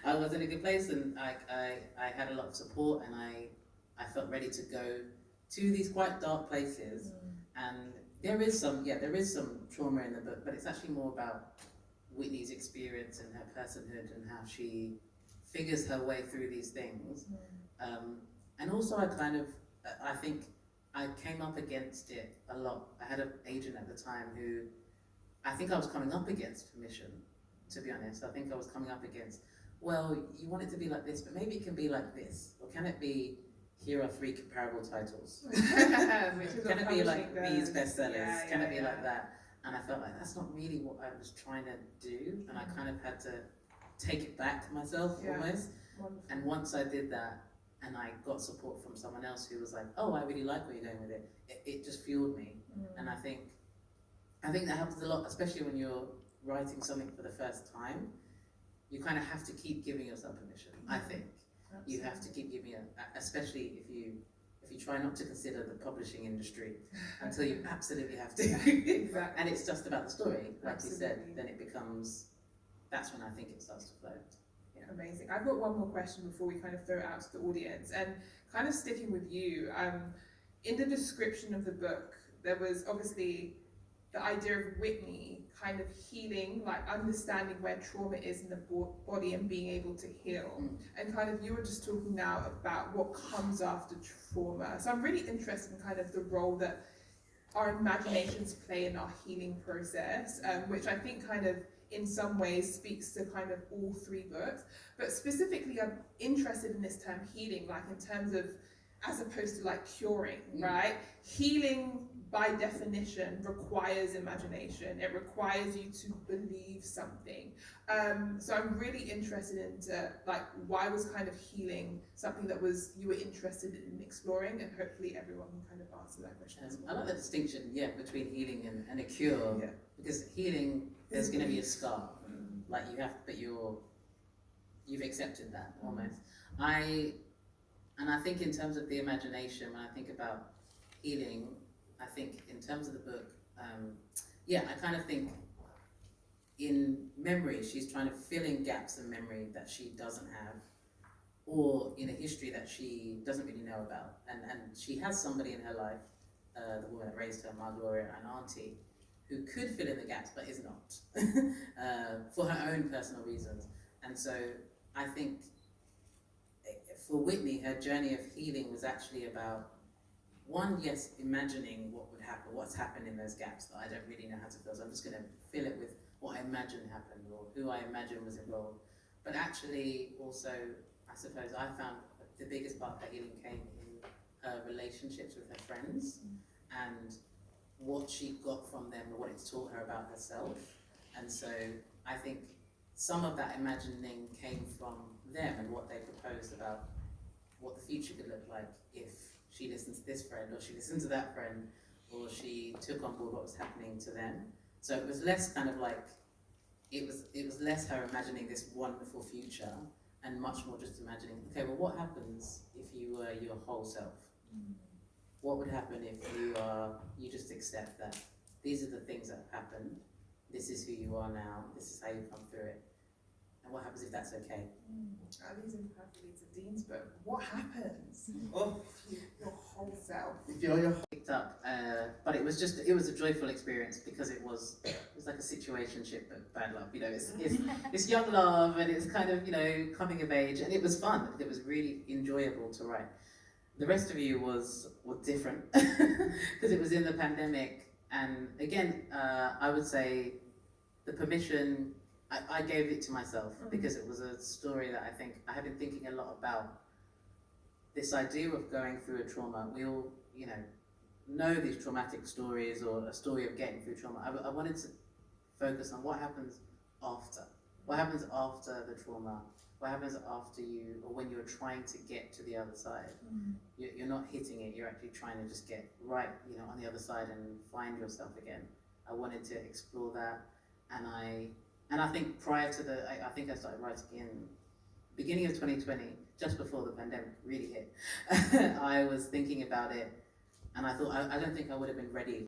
I was in a good place, and I had a lot of support, and I felt ready to go to these quite dark places. And there is some trauma in the book, but it's actually more about Whitney's experience and her personhood and how she figures her way through these things. And also I think I came up against it a lot. I had an agent at the time who I think I was coming up against permission, to be honest. I think I was coming up against, well, you want it to be like this, but maybe it can be like this. Or can it be, here are 3 comparable titles? Can it be like these bestsellers? Can it be like that? And I felt like that's not really what I was trying to do. And I kind of had to take it back myself almost. Wonderful. And once I did that, and I got support from someone else who was like, oh, I really like where you're going with it, it just fueled me. And I think that helps a lot, especially when you're writing something for the first time. You kind of have to keep giving yourself permission, I think. Absolutely. You have to keep giving it, especially if you try not to consider the publishing industry until you absolutely have to. Exactly. And it's just about the story, like you said, then it becomes, that's when I think it starts to flow. Yeah. Amazing. I've got one more question before we kind of throw it out to the audience, and kind of sticking with you, in the description of the book, there was obviously the idea of Whitney kind of healing, like understanding where trauma is in the body and being able to heal. And kind of you were just talking now about what comes after trauma. So I'm really interested in kind of the role that our imaginations play in our healing process, which I think kind of in some ways speaks to kind of all 3 books. But specifically, I'm interested in this term healing, like in terms of, as opposed to like curing, right? Healing by definition requires imagination. It requires you to believe something. So I'm really interested into like, why was kind of healing something that you were interested in exploring, and hopefully everyone can kind of answer that question as well. I like the distinction, between healing and a cure, because healing, there's going to be a scar, like you have, but you've accepted that almost. And I think in terms of the imagination, when I think about healing, I think in terms of the book, I kind of think in memory, she's trying to fill in gaps in memory that she doesn't have, or in a history that she doesn't really know about. And she has somebody in her life, the woman that raised her, Margaret, an auntie, who could fill in the gaps, but is not, for her own personal reasons. And so I think for Whitney, her journey of healing was actually about, one, imagining what would happen, what's happened in those gaps that I don't really know how to fill. So I'm just going to fill it with what I imagine happened or who I imagine was involved. But actually, also, I suppose I found the biggest part of her healing came in her relationships with her friends and what she got from them and what it taught her about herself. And so I think some of that imagining came from them and what they proposed about what the future could look like if she listened to this friend, or she listened to that friend, or she took on board what was happening to them. So it was less kind of like, it was less her imagining this wonderful future, and much more just imagining, okay, well, what happens if you were your whole self? What would happen if you just accept that these are the things that have happened, this is who you are now, this is how you come through it, and what happens if that's okay? These are perfectly to Dean's book. What happens? Your whole self. If you're picked up, but it was a joyful experience because it was like a situationship, but bad love. It's young love, and it's kind of coming of age, and it was fun. It was really enjoyable to write. The rest of you was different because it was in the pandemic, and again, I would say the permission. I gave it to myself because it was a story that I think I have been thinking a lot about. This idea of going through a trauma. We all, know these traumatic stories or a story of getting through trauma. I wanted to focus on what happens after. What happens after the trauma? What happens after you, or when you're trying to get to the other side? You're not hitting it. You're actually trying to just get right, on the other side and find yourself again. I wanted to explore that, and I think prior to I think I started writing in beginning of 2020, just before the pandemic really hit. I was thinking about it, and I thought, I don't think I would have been ready